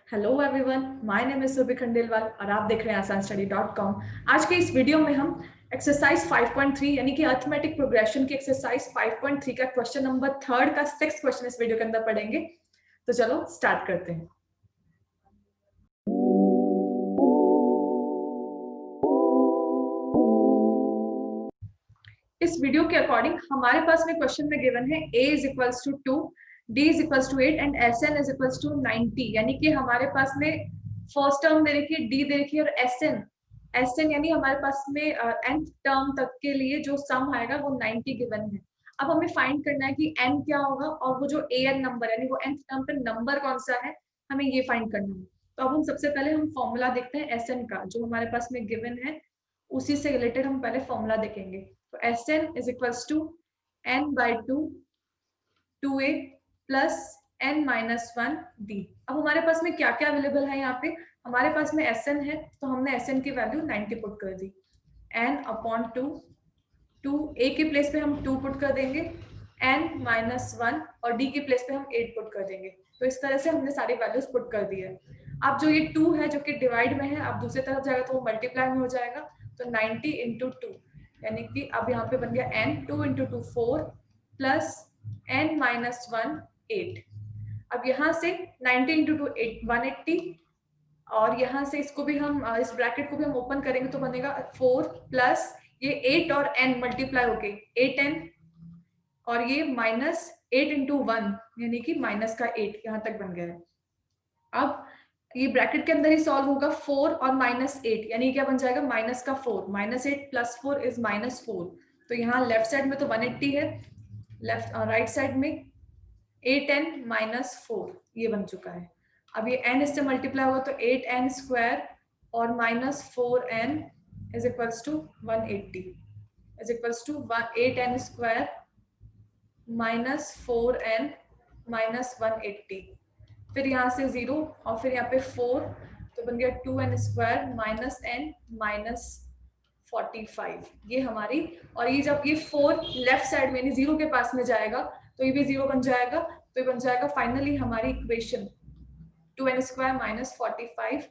Hello everyone, my name is Subi Khandelwal और आप देख रहे हैं asanstudy.com। आज के इस वीडियो में हम एक्सरसाइज 5.3 यानी कि अरिथमेटिक प्रोग्रेशन की एक्सरसाइज 5.3 का क्वेश्चन नंबर 3 का 6th क्वेश्चन इस वीडियो के अंदर पढ़ेंगे। तो चलो स्टार्ट करते हैं। इस वीडियो के अकॉर्डिंग हमारे पास में क्वेश्चन में गिवन है a is equals to 2, d is equals to 8 and sn is equals to 90। यानी कि हमारे पास में फर्स्ट टर्म दे रखी है, d दे रखी है और sn यानी हमारे पास में nth टर्म तक के लिए जो सम आएगा वो 90 गिवन है। अब हमें फाइंड करना है कि n क्या होगा और वो जो an नंबर यानी वो nth टर्म पे नंबर कौन सा है, हमें ये फाइंड करना है। तो अब हम सबसे पहले हम फॉर्मूला देखते हैं sn का, जो हमारे पास में गिवन है उसी से रिलेटेड हम पहले फॉर्मूला देखेंगे। तो Sn is equals to n by 2 2a plus n minus 1 d। अब हमारे पास में क्या क्या अवेलेबल है यहाँ पे, हमारे पास में Sn है तो हमने Sn की वैल्यू 90 पुट कर दी, n अपॉन 2 a के प्लेस पे हम 2 पुट कर देंगे, n माइनस 1 और d के प्लेस पे हम 8 पुट कर देंगे। तो इस तरह से हमने सारी वैल्यूज पुट कर दी है। अब जो ये 2 है जो कि डिवाइड में है, अब दूसरी तरफ जाएगा तो वो मल्टीप्लाई में हो जाएगा। तो 90 इंटू 2 यानी कि अब यहाँ पे बन गया n, 2 into 2 4 plus n minus 1 8। अब यहाँ से 90 इंटू 2 180 और यहाँ से इसको भी हम इस ब्रैकेट को भी हम ओपन करेंगे तो बनेगा 4 प्लस ये 8 और n मल्टीप्लाई होके 8n और ये माइनस 8 इंटू 1 यानी कि माइनस का 8 यहाँ तक बन गया है। अब ये ब्रैकेट के अंदर ही सॉल्व होगा 4 और माइनस 8 यानी क्या बन जाएगा माइनस का 4, माइनस 8 प्लस 4 इज माइनस 4। तो यहाँ लेफ्ट साइड में तो 180 है, लेफ्ट राइट साइड में 8n माइनस 4 ये बन चुका है। अब ये n इससे मल्टीप्लाई होगा तो 8n स्क्वायर और minus 4n is equals to 180 is equals to 8n square minus 4n minus 180। फिर यहाँ से 0 और फिर यहाँ पे 4 तो बन गया 2n square minus n minus 45 ये हमारी। और ये जब ये 4 लेफ्ट साइड में यानी 0 के पास में जाएगा तो ये भी 0 बन जाएगा। तो ये बन जाएगा फाइनली हमारी equation 2n square minus 45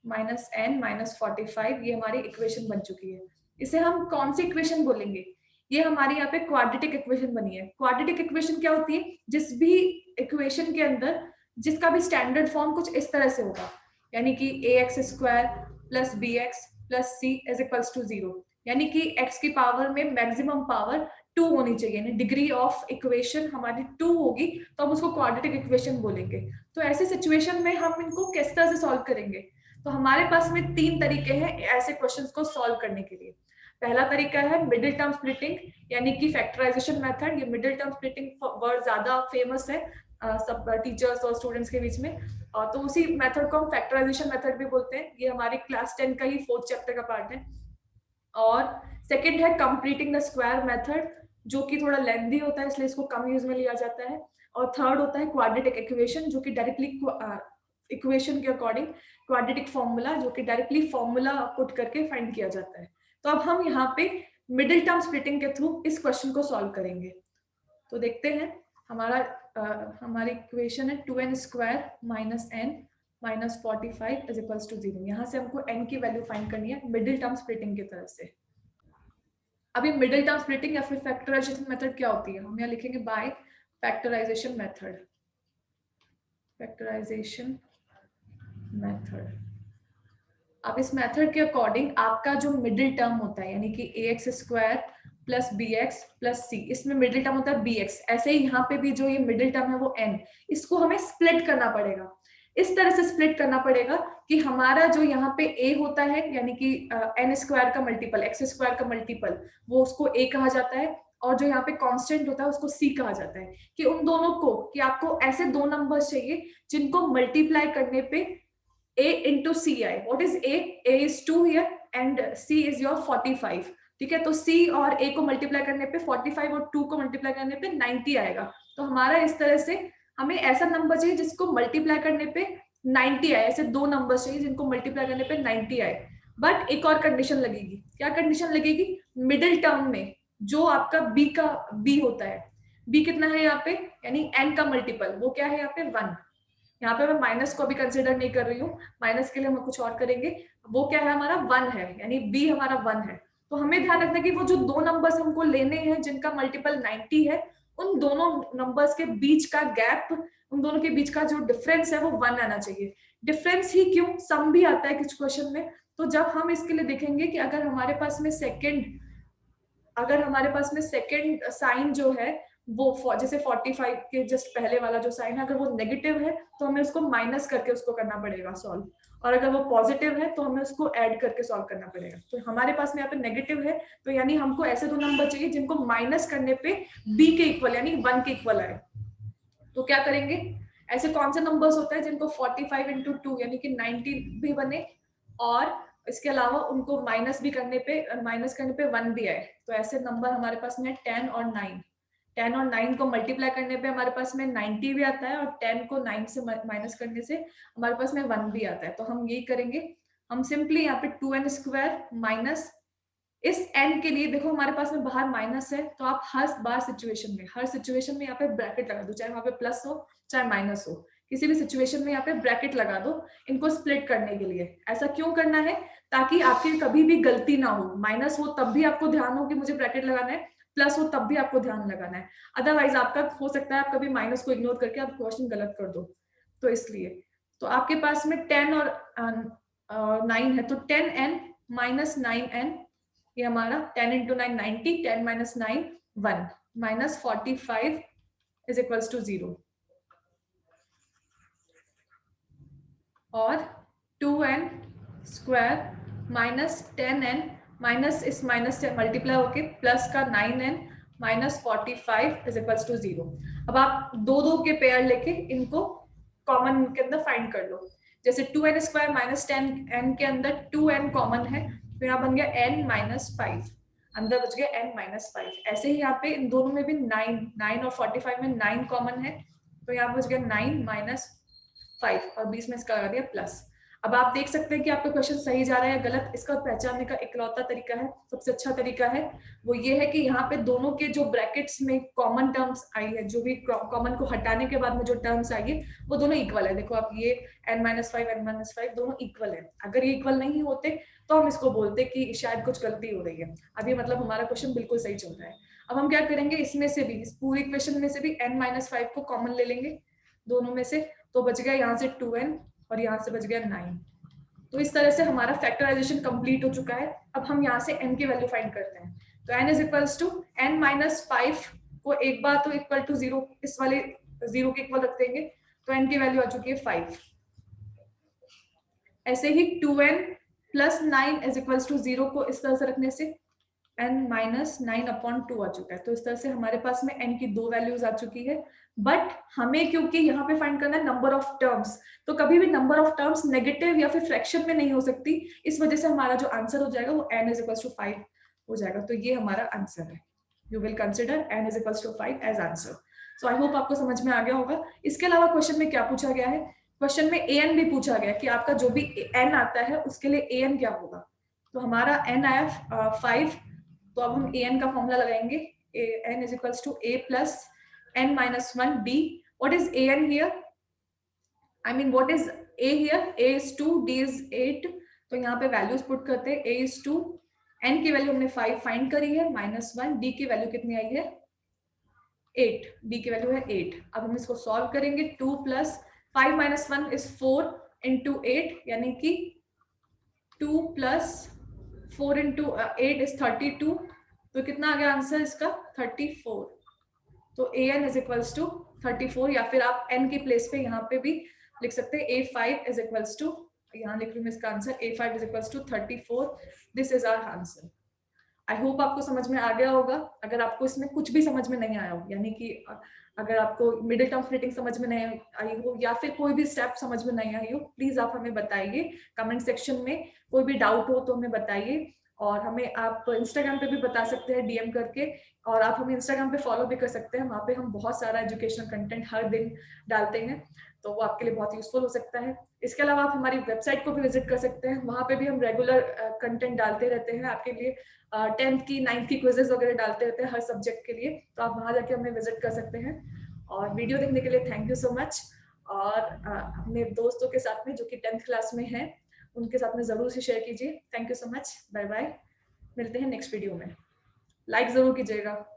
minus n minus 45 ये हमारी इक्वेशन बन चुकी है। इसे हम कौन सी इक्वेशन बोलेंगे, ये हमारी यहाँ पे क्वाड्रेटिक इक्वेशन बनी है। क्वाड्रेटिक इक्वेशन क्या होती है, जिस भी इक्वेशन के अंदर जिसका भी स्टैंडर्ड फॉर्म कुछ इस तरह से होगा, यानी कि ax square plus bx plus c is equals to 0, यानी कि x की पावर में मैक्सिमम पावर 2 होनी चाहिए, यानी डिग्री ऑफ इक्वेशन हमारी 2 होगी तो हम उसको क्वाड्रेटिक इक्वेशन बोलेंगे। तो ऐसे सिचुएशन में हम इनको किस तरह से सॉल्व करेंगे, तो हमारे पास में 3 तरीके हैं ऐसे क्वेश्चंस को सॉल्व करने के लिए। पहला तरीका है मिडिल टर्म स्प्लिटिंग यानी कि फैक्टराइजेशन मेथड। ये मिडिल टर्म स्प्लिटिंग वर्ड ज्यादा फेमस है सब टीचर्स और स्टूडेंट्स के बीच में, तो उसी मेथड को हम फैक्टराइजेशन मेथड भी बोलते हैं। ये हमारी क्लास 10 का ही 4th चैप्टर का पार्ट है। और सेकंड है कंप्लीटिंग द स्क्वायर मेथड, जो कि थोड़ा लेंथी होता है इसलिए इसको कम यूज में लिया जाता है। और थर्ड होता है क्वाड्रेटिक इक्वेशन, जो कि डायरेक्टली इक्वेशन के अकॉर्डिंग क्वाड्रेटिक फॉर्मूला, जो कि डायरेक्टली फॉर्मूला पुट करके फाइंड किया जाता है। तो अब हम यहाँ पे मिडिल टर्म स्प्लिटिंग के थ्रू इस क्वेश्चन को सॉल्व करेंगे। तो देखते हैं हमारी इक्वेशन है 2n square minus n minus 45 is equals to 0। यहाँ से हमको n की वैल्यू फाइंड करनी है मिडिल टर्म स्प्लिटिंग की तरफ से। अभी मिडिल टर्म स्प्लिटिंग या फिर फैक्टराइजेशन मेथड क्या होती है, हम यहाँ लिखेंगे by factorisation method. Factorisation method, अब इस मेथड के अकॉर्डिंग आपका जो मिडिल टर्म होता है यानी कि ax square plus bx plus c, इसमें मिडिल टर्म होता है bx, ऐसे ही यहाँ पे भी जो ये मिडिल टर्म है वो n, इसको हमें स्प्लिट करना पड़ेगा। इस तरह से स्प्लिट करना पड़ेगा कि हमारा जो यहाँ पे a होता है यानी कि n स्क्वायर का मल्टीपल, x स्क्वायर का मल्टीपल, वो उसको a कहा जाता है, और जो यहाँ पे कांस्टेंट होता है उसको c कहा जाता है। कि उन दोनों को, कि आपको ऐसे दो नंबर्स चाहिए जिनको मल्टीप्लाई करने पे a into ci, what is a is 2 here and c is your 45, ठीक है। तो c और a को मल्टीप्लाई करने पे 45 और 2 को मल्टीप्लाई करने पे 90 आएगा। तो हमारा इस तरह से हमें ऐसा नंबर चाहिए जिसको मल्टीप्लाई करने पे 90 आए, ऐसे दो नंबर चाहिए जिनको मल्टीप्लाई करने पे 90 आए। बट एक और कंडीशन लगेगी, क्या कंडीशन लगेगी, मिडिल टर्म में जो आपका b होता है, b कितना है यहाँ पे, यानी n का मल्टीपल, वो क्या है यहाँ पे 1, यहाँ पे मैं माइनस को भी कंसिडर नहीं कर रही हूँ, माइनस के लिए हम कुछ और करेंगे। वो क्या है हमारा 1 है, यानी बी हमारा 1 है। तो हमें ध्यान रखना कि वो जो दो नंबर्स हमको लेने हैं जिनका मल्टीपल 90 है, उन दोनों नंबर्स के बीच का गैप, उन दोनों के बीच का जो डिफरेंस है वो 1 आना चाहिए। डिफरेंस ही क्यों, सम भी आता है कुछ क्वेश्चन में। तो जब हम इसके लिए देखेंगे कि अगर हमारे पास में सेकंड साइन जो है वो जैसे 45 के जस्ट पहले वाला जो साइन है, अगर वो नेगेटिव है तो हमें उसको माइनस करके उसको करना पड़ेगा सॉल्व, और अगर वो पॉजिटिव है तो हमें उसको ऐड करके सॉल्व करना पड़ेगा। तो हमारे पास में यहाँ पे नेगेटिव है, तो यानी हमको ऐसे दो नंबर चाहिए जिनको माइनस करने पे बी के इक्वल यानी 1 के इक्वल आए। तो क्या करेंगे, ऐसे कौन से नंबर्स होते हैं जिनको 45 इंटू 2 यानी कि 90 भी बने, और इसके अलावा उनको माइनस करने पे 1 भी आए। तो ऐसे नंबर हमारे पास में 10 और 9। 10 और 9 को मल्टीप्लाई करने पे हमारे पास में 90 भी आता है, और 10 को 9 से माइनस करने से हमारे पास में 1 भी आता है। तो हम यही करेंगे, हम सिंपली यहाँ पे 2n स्क्वायर माइनस इस n के लिए, देखो हमारे पास में बाहर माइनस है, तो आप हर सिचुएशन में यहाँ पे ब्रैकेट लगा दो, चाहे वहां पे प्लस हो चाहे माइनस हो, किसी भी सिचुएशन में यहाँ पे ब्रैकेट लगा दो इनको स्प्लिट करने के लिए। ऐसा क्यों करना है, ताकि आपकी कभी भी गलती ना हो, माइनस हो तब भी आपको ध्यान हो कि मुझे ब्रैकेट लगाना है, प्लस हो तब भी आपको ध्यान लगाना है। अदरवाइज आपका हो सकता है आप कभी माइनस को इग्नोर करके आप क्वेश्चन गलत कर दो। तो इसलिए तो आपके पास में 10 और 9 है, तो 10n माइनस 9n, ये हमारा 10 into 9 90, 10 minus 9 1, minus 45 is equals to 0, और 2n square minus 10n minus इस माइनस से मल्टीप्लाई होके प्लस का 9n minus 45 is equals to 0। अब आप दो दो के पेयर लेके इनको कॉमन के अंदर फाइंड कर लो। जैसे 2n स्क्वायर माइनस 10n के अंदर 2n कॉमन है, तो यहाँ बन गया n माइनस 5, अंदर बच गया n माइनस 5। ऐसे ही यहाँ पे इन दोनों में भी 9 और 45 में 9 कॉमन है, तो यहाँ बच गया 9 माइनस 5, और बीच में इसका लगा दिया प्लस। अब आप देख सकते हैं कि आपका क्वेश्चन सही जा रहा है या गलत। इसका पहचानने का इकलौता तरीका है, सबसे अच्छा तरीका है वो ये है कि यहाँ पे दोनों के जो ब्रैकेट्स में कॉमन टर्म्स आई है, जो भी कॉमन को हटाने के बाद में जो टर्म्स आई है वो दोनों इक्वल है। देखो आप ये n-5 दोनों इक्वल है। अगर ये इक्वल नहीं होते तो हम इसको बोलते कि शायद कुछ गलती हो रही है। अभी मतलब हमारा क्वेश्चन बिल्कुल सही चल रहा है। अब हम क्या करेंगे, इसमें से भी, इस पूरी इक्वेशन में से भी n-5 को कॉमन ले लेंगे दोनों में से, तो बच गया यहाँ से 2n और यहाँ से बच गया 9। तो इस तरह से हमारा फैक्टराइजेशन कंप्लीट हो चुका है। अब हम यहाँ से n की वैल्यू फाइंड करते हैं। तो n is equals to n minus 5 को एक बार तो इक्वल टू 0, इस वाले 0 के इक्वल रख देंगे, तो n की वैल्यू आ चुकी है 5। ऐसे ही 2n plus 9 is equals to 0 को इस तरह से रखने से n माइनस 9 अपॉन 2 आ चुका है। तो इस तरह से हमारे पास में n की दो वैल्यूज आ चुकी है। बट हमें क्योंकि यहाँ पे फाइंड करना है नंबर ऑफ टर्म्स, तो कभी भी नंबर ऑफ टर्म्स नेगेटिव या फिर फ्रैक्शन में नहीं हो सकती, इस वजह से हमारा जो आंसर हो जाएगा वो n इज इक्वल्स टू 5 हो जाएगा। तो ये हमारा आंसर है। You will consider n is equals to 5 as answer. So I hope आपको समझ में आ गया होगा। इसके अलावा क्वेश्चन में क्या पूछा गया है, क्वेश्चन में an भी पूछा गया कि आपका जो भी n आता है उसके लिए an क्या होगा। तो हमारा n आया 5, तो अब हम an का फॉर्मूला लगाएंगे, n is equals to a plus n minus 1 d. What is an here? I mean what is a here? A is 2, d is 8. तो यहाँ पे वैल्यूज पुट करते हैं, a is 2, n की वैल्यू हमने 5 find करी है, -1, d की वैल्यू कितनी आई है 8, d की वैल्यू है 8। अब हम इसको सॉल्व करेंगे, 2 प्लस 5 माइनस 1 इज 4 इंटू 8, यानी कि 2 प्लस 4 इंटू 8 इज 32। तो कितना आ गया आंसर इसका 34। तो an इज इक्वल्स टू 34, या फिर आप n की प्लेस पे यहाँ पे भी लिख सकते हैं a5 इज इक्वल्स टू, यहाँ लिख रही हूँ इसका answer a5 is equals to 34। This is our answer. I hope आपको समझ में आ गया होगा। अगर आपको इसमें कुछ भी समझ में नहीं आया हो, यानी कि अगर आपको मिडिल टर्म स्प्लिटिंग समझ में नहीं आई हो या फिर कोई भी स्टेप समझ में नहीं आई हो, प्लीज आप हमें बताइए कमेंट सेक्शन में। कोई भी डाउट हो तो हमें बताइए, और हमें आप इंस्टाग्राम पे भी बता सकते हैं डीएम करके, और आप हमें इंस्टाग्राम पे फॉलो भी कर सकते हैं। वहाँ पे हम बहुत सारा एजुकेशनल कंटेंट हर दिन डालते हैं, तो वो आपके लिए बहुत यूजफुल हो सकता है। इसके अलावा आप हमारी वेबसाइट को भी विजिट कर सकते हैं, वहाँ पे भी हम रेगुलर कंटेंट डालते रहते हैं आपके लिए। 10th की 9th की क्विजेस वगैरह डालते रहते हैं हर सब्जेक्ट के लिए, तो आप वहाँ जाके हमें विजिट कर सकते हैं। और वीडियो देखने के लिए थैंक यू सो मच। और अपने दोस्तों के साथ में जो कि 10th क्लास में हैं उनके साथ में जरूर से शेयर कीजिए। Thank you so much, bye bye, मिलते हैं नेक्स्ट वीडियो में। लाइक जरूर कीजिएगा।